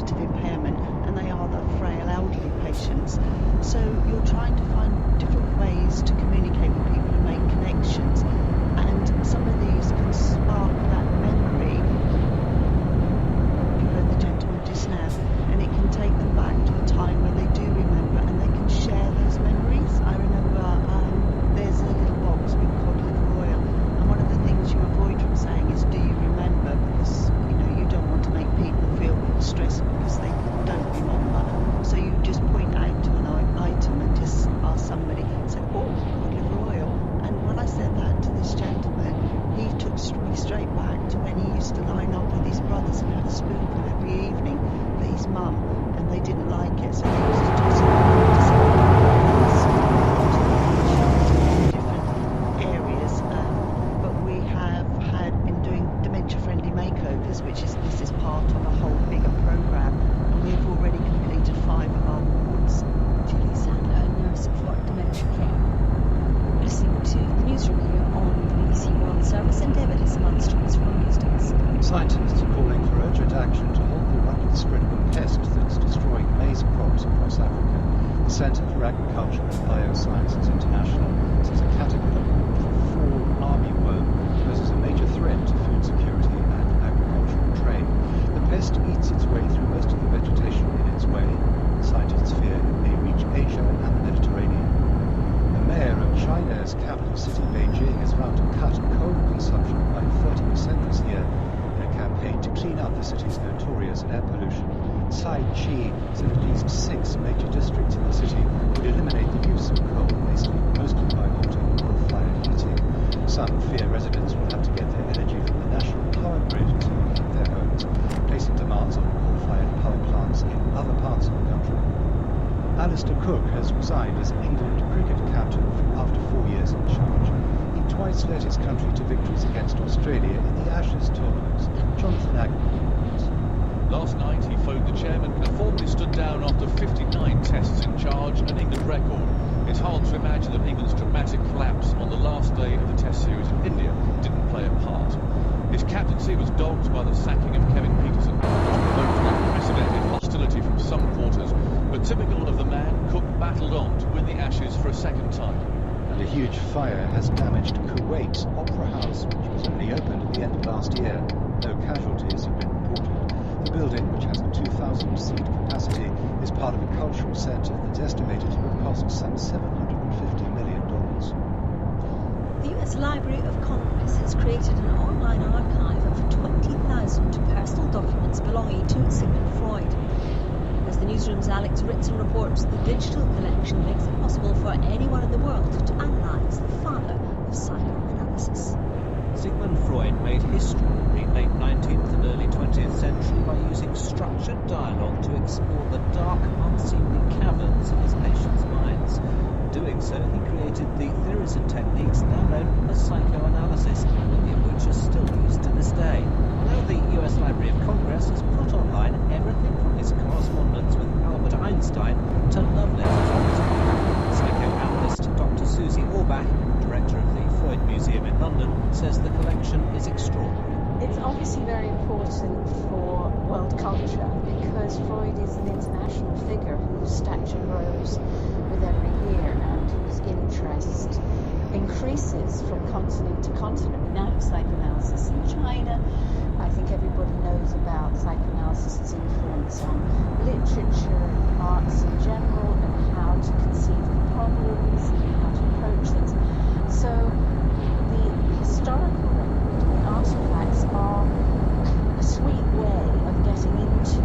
cognitive impairment, and they are the frail elderly patients. So you're trying to find different ways to communicate with people and make connections, and some of these can spark that memory. You heard the gentleman just now, and it can take them back to a time where they do remember, and they can share those memories. I remember there's a little box with cod liver oil, and one of the things you avoid from saying is, do you remember? Because you don't want to make people feel stressed because they don't remember. So you just point out to an item and just ask somebody, say, oh, cod liver oil. And when I said that to this gentleman, he took me straight back to when he used to line up with his brothers and have a spoonful every evening for his mum, and they didn't like it, so they used to toss it around to different areas. But we have been doing dementia-friendly makeovers, this is part of a whole bigger programme, and we've already completed 5 of our wards. Julie Sandler, a nurse for dementia care. Listening to the newsroom here on the BBC World Service, and David Munsters from Newsdesk. Scientists are calling for urgent action to halt the rapid spread of a pest that's destroying maize crops across Africa. The Centre for Agriculture and Biosciences International says a caterpillar called the fall armyworm poses a major threat to food security and agricultural trade. The pest eats its way through most of the vegetation in its way. Scientists fear it may reach Asia and the Mediterranean. The mayor of China's capital city, Beijing, has vowed to cut coal consumption by 30% this year in a campaign to clean up the city's notorious air pollution. Cai Qi said at least 6 major districts in the city would eliminate the use of coal, mostly by altering coal-fired heating. Some fear residents will have to get their energy from the national power grid to heat their homes, placing demands on coal-fired power plants in other parts of the country. Alistair Cook has resigned as England cricket captain after 4 years in charge. He twice led his country to victories against Australia in the Ashes tournament. Jonathan Agnew. Last night he phoned the chairman and formally stood down after 59 tests in charge, an England record. It's hard to imagine that England's dramatic collapse on the last day of the Test series in India didn't play a part. His captaincy was dogged by the sacking of Kevin Peterson, which provoked unprecedented hostility from some quarters, but typical of the man, Cook battled on to win the Ashes for a second time. And a huge fire has damaged Kuwait's Opera House, which was only opened at the end of last year. No casualties have been reported. The building, which has a 2,000-seat capacity, is part of a cultural centre that's estimated to have cost some $750 million. The US Library of Congress has created an online archive of 20,000 personal documents belonging to Sigmund Freud. As the newsroom's Alex Ritson reports, the digital collection makes it possible for anyone in the world to analyse the father of psychoanalysis. Sigmund Freud made history in the late 19th and early 20th century by using structured dialogue to explore the dark, unseemly caverns of his patients' minds. Doing so, he created the theories and techniques now known as psychoanalysis, many of which are still used to this day. Now the US Library of Congress has put online everything from his correspondence with Albert Einstein to love letters from his wife. Psychoanalyst Dr. Susie Orbach, director of the Freud Museum in London, says the collection is extraordinary. It's obviously very important for world culture because Freud is an international figure whose stature grows with every year and whose interest increases from continent to continent. We now have psychoanalysis in China. I think everybody knows about psychoanalysis's influence on literature and arts in general, and how to conceive of problems and how to approach things. So the historical record, the artifacts, are a sweet way of getting into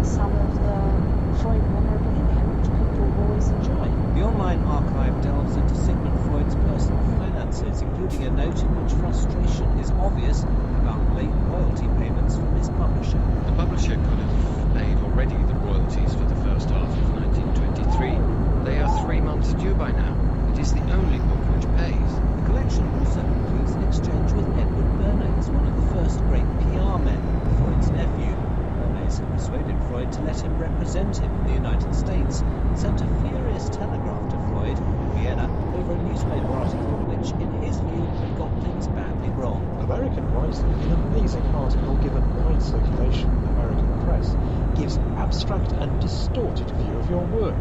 some of the Freud memorabilia, which people always enjoy. The online archive delves into Sigmund Freud's personal finances, including a note in which frustration is obvious about late royalty payments from his publisher. The publisher could have paid already the royalties for the first half of 1923. They are 3 months due by now. It is the only book which pays. The collection also includes an exchange with Edward Bernays, one of the first great PR men, Freud's nephew. Bernays had persuaded Freud to let him represent him in the United States and sent a furious telegram to Freud in Vienna over a newspaper article which, in his view, got things badly wrong. American writer, in an amazing article given wide circulation in the American press, gives abstract and distorted view of your work.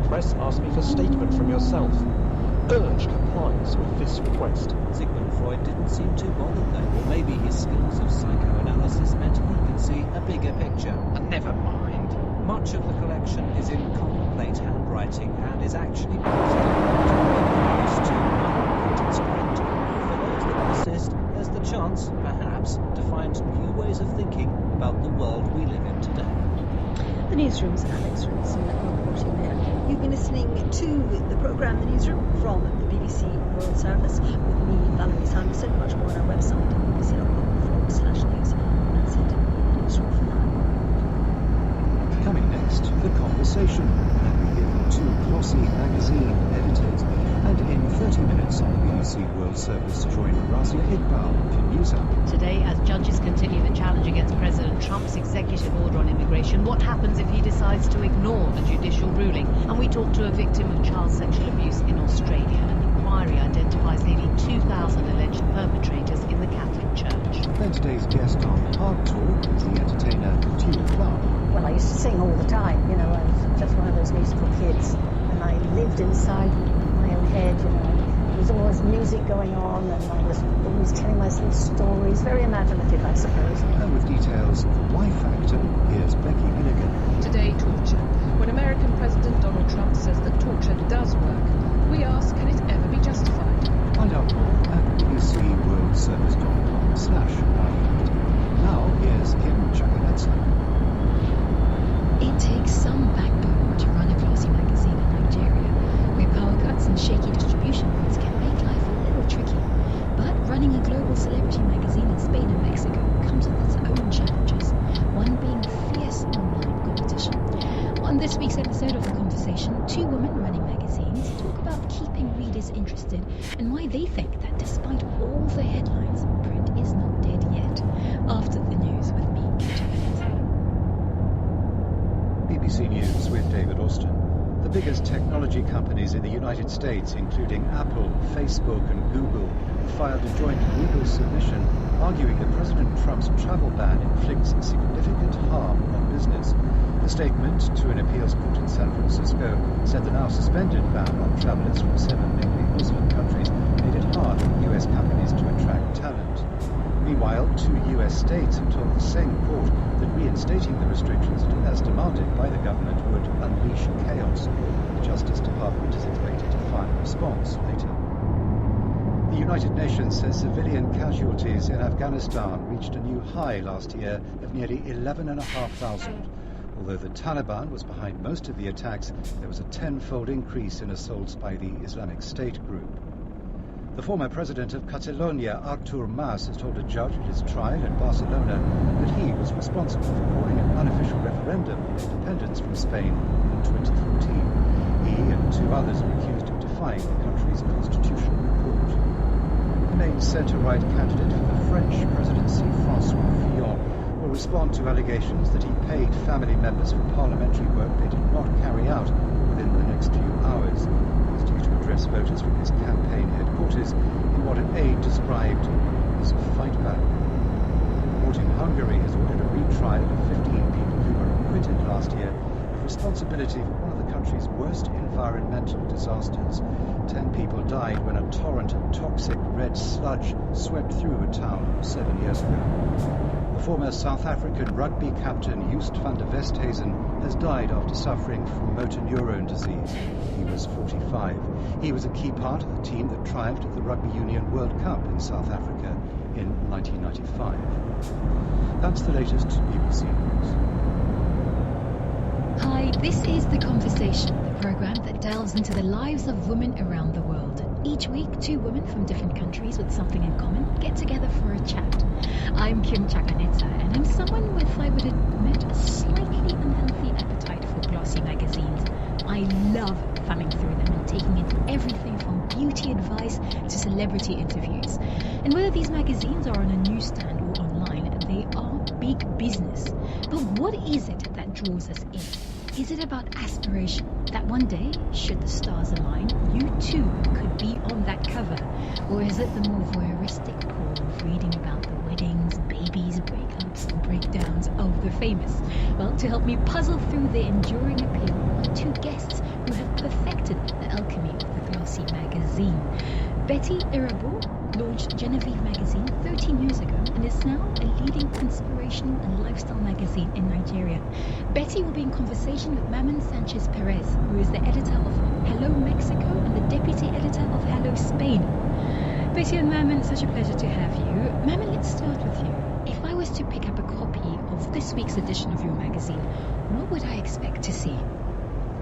Press asked me for statement from yourself. Urge compliance with this request. Sigmund Freud didn't seem too bothered though, or maybe his skills of psychoanalysis meant he could see a bigger picture. Never mind. Much of the collection is in commonplace handwriting and is actually posted to used to unprinted script. For those that persist, there's the chance, perhaps, to find new ways of thinking about the world we live in today. The Newsroom's Alex Rinson reporting there. You've been listening to the programme The Newsroom from the BBC World Service with me, Valerie Sanderson. Much more on our website, bbc.com/news. That's it. The Newsroom for now. Coming next, The Conversation, and we hear from two glossy magazine editors. And in 30 minutes on the BBC World Service, join Razia Iqbal for News Hour. Today, as judges continue the challenge against President Trump's executive order on immigration, what happens if he decides to ignore the judicial ruling? And we talk to a victim of child sexual abuse in Australia. An inquiry identifies nearly 2,000 alleged perpetrators in the Catholic Church. Then today's guest on Hard Talk is the entertainer Tina Clark. Well, I used to sing all the time, you know, I was just one of those musical kids, and I lived inside my own head, you know. There was always music going on, and I was always telling myself stories, very imaginative, I suppose. And with details of the Y Factor, here's Becky Milligan. Today, torture. When American President Donald Trump says that torture does work, we ask, can it ever be justified? Find out more at bbcworldservice.com/Y-Factor. Now, here's Kim Chakanetsa. It takes some backbone to run a glossy magazine in Nigeria, where power cuts and shaky distribution routes can make life a little tricky. But running a global celebrity magazine in Spain and Mexico comes with its own challenges, one being fierce online competition. On this week's episode of The Conversation, two women running magazines talk about keeping readers interested and why they think that despite all the headlines, print is not dead yet. After the news with me, Kim. BBC News with David Austin. The biggest technology companies in the United States, including Apple, Facebook and Google, filed a joint legal submission arguing that President Trump's travel ban inflicts significant harm on business. The statement to an appeals court in San Francisco said the now suspended ban on travellers from 7 mainly Muslim countries made it hard for US companies to attract talent. Meanwhile, 2 US states have told the same court that reinstating the restrictions as demanded by the government would unleash chaos. The Justice Department is expected to file a response later. The United Nations says civilian casualties in Afghanistan reached a new high last year of nearly 11,500. Although the Taliban was behind most of the attacks, there was a tenfold increase in assaults by the Islamic State group. The former president of Catalonia, Artur Mas, has told a judge at his trial in Barcelona that he was responsible for calling an unofficial referendum on independence from Spain in 2014. He and 2 others are accused of defying the country's constitutional court. The main centre-right candidate for the French presidency, François Fillon, will respond to allegations that he paid family members for parliamentary work they did not carry out within the next few hours. He's due to address voters from his campaign headquarters in what an aide described as a fight back. Court in Hungary has ordered a retrial of 15 people who were acquitted last year of responsibility for one of the country's worst environmental disasters. 10 people died when a torrent of toxic red sludge swept through a town 7 years ago. The former South African rugby captain Joost van der Westhuizen has died after suffering from motor neurone disease. He was 45. He was a key part of the team that triumphed at the Rugby Union World Cup in South Africa in 1995. That's the latest BBC News. Hi, this is The Conversation, the programme that delves into the lives of women around the world. Each week, 2 women from different countries with something in common get together for a chat. I'm Kim Chakanetsa, and I'm someone with, I would admit, a slightly unhealthy appetite for glossy magazines. I love thumbing through them and taking in everything from beauty advice to celebrity interviews. And whether these magazines are on a newsstand or online, they are big business. But what is it that draws us in? Is it about aspiration, that one day, should the stars align, you too could be on that cover? Or is it the more voyeuristic pull of reading about the weddings, baby babies, breakups and breakdowns of the famous. Well, to help me puzzle through their enduring appeal are two guests who have perfected the alchemy of the glossy magazine. Betty Irabo launched Genevieve magazine 13 years ago and is now a leading inspirational and lifestyle magazine in Nigeria. Betty will be in conversation with Martyn Sanchez Perez, who is the editor of Hello Mexico and the deputy editor of Hello Spain. Betty and Martyn, such a pleasure to have you. Martyn, let's start with you. If I was to pick up a copy of this week's edition of your magazine, what would I expect to see?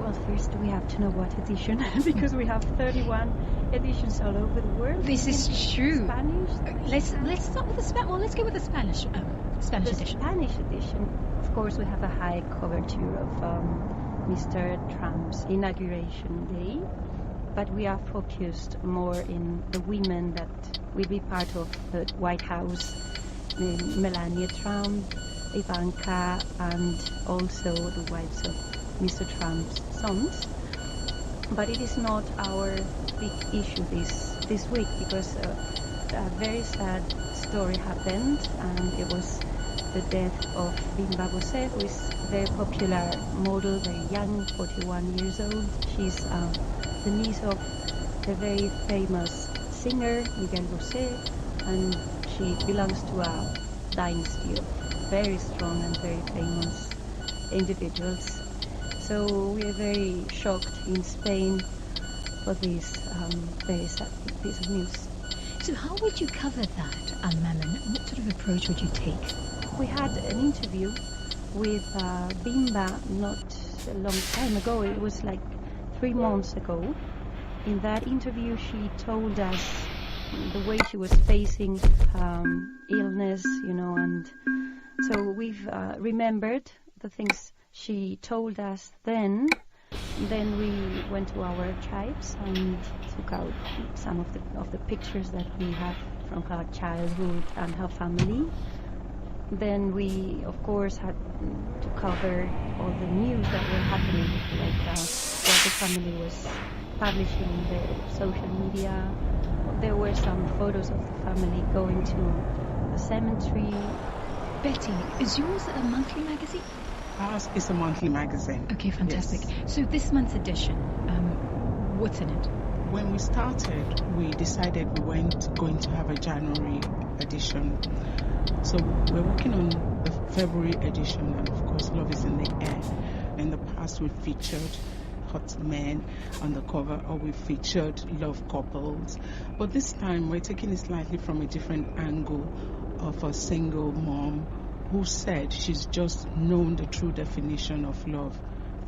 Well, first we have to know what edition, because we have 31 editions all over the world. This is true. Spanish. Let's start with the Spanish. Well, let's go with the Spanish edition. The Spanish edition. Of course, we have a high coverture of Mr. Trump's inauguration day, but we are focused more in the women that will be part of the White House, Melania Trump, Ivanka, and also the wives of Mr. Trump's sons. But it is not our big issue this week, because a very sad story happened, and it was the death of Bimba Bose, who is a very popular model, very young, 41 years old. She's the niece of the very famous singer Miguel Bose, and she belongs to a dynasty of very strong and very famous individuals. So we are very shocked in Spain for this very sad piece of news. So how would you cover that, Martyn? What sort of approach would you take? We had an interview with Bimba not a long time ago. It was like 3 months ago. In that interview, she told us the way she was facing illness, and so we've remembered the things she told us then. Then we went to our archives and took out some of the pictures that we have from her childhood and her family. Then we, of course, had to cover all the news that were happening, like what the family was publishing in the social media. There were some photos of the family going to the cemetery. Betty, is yours a monthly magazine? Ours is a monthly magazine. Okay, fantastic. Yes. So this month's edition, what's in it? When we started, we decided we weren't going to have a January edition. So we're working on the February edition, and of course, Love is in the Air. In the past, we featured hot men on the cover, or we featured love couples. But this time, we're taking it slightly from a different angle of a single mom who said she's just known the true definition of love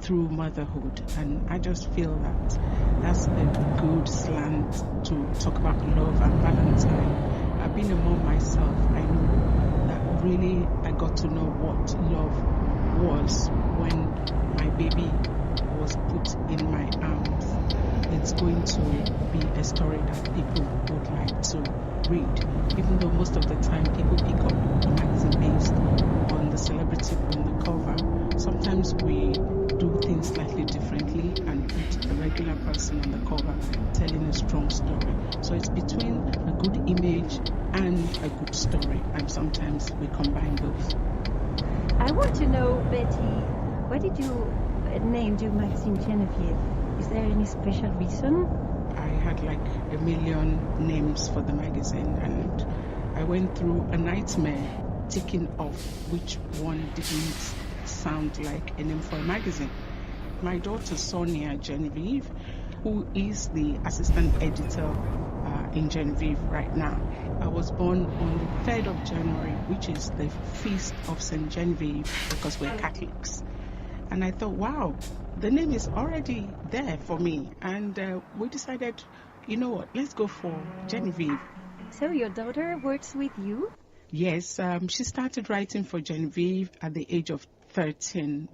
through motherhood. And I just feel that that's a good slant to talk about love and Valentine. I've been a mom myself. I know that really I got to know what love was when my baby was put in my arms. It's going to be a story that people would like to read, even though most of the time people pick up a magazine based on the celebrity on the cover. Sometimes we do things slightly differently and put a regular person on the cover telling a strong story. So it's between a good image and a good story, and sometimes we combine both. I want to know, Betty, why did you name your magazine Genevieve? Is there any special reason? I had like a million names for the magazine, and I went through a nightmare ticking off which one didn't sound like a name for a magazine. My daughter Sonia Genevieve, who is the assistant editor in Genevieve right now. I was born on the 3rd of January, which is the feast of St. Genevieve, because we're Catholics. And I thought, wow, the name is already there for me. And we decided, you know what, let's go for Genevieve. So your daughter works with you? Yes, she started writing for Genevieve at the age of 13.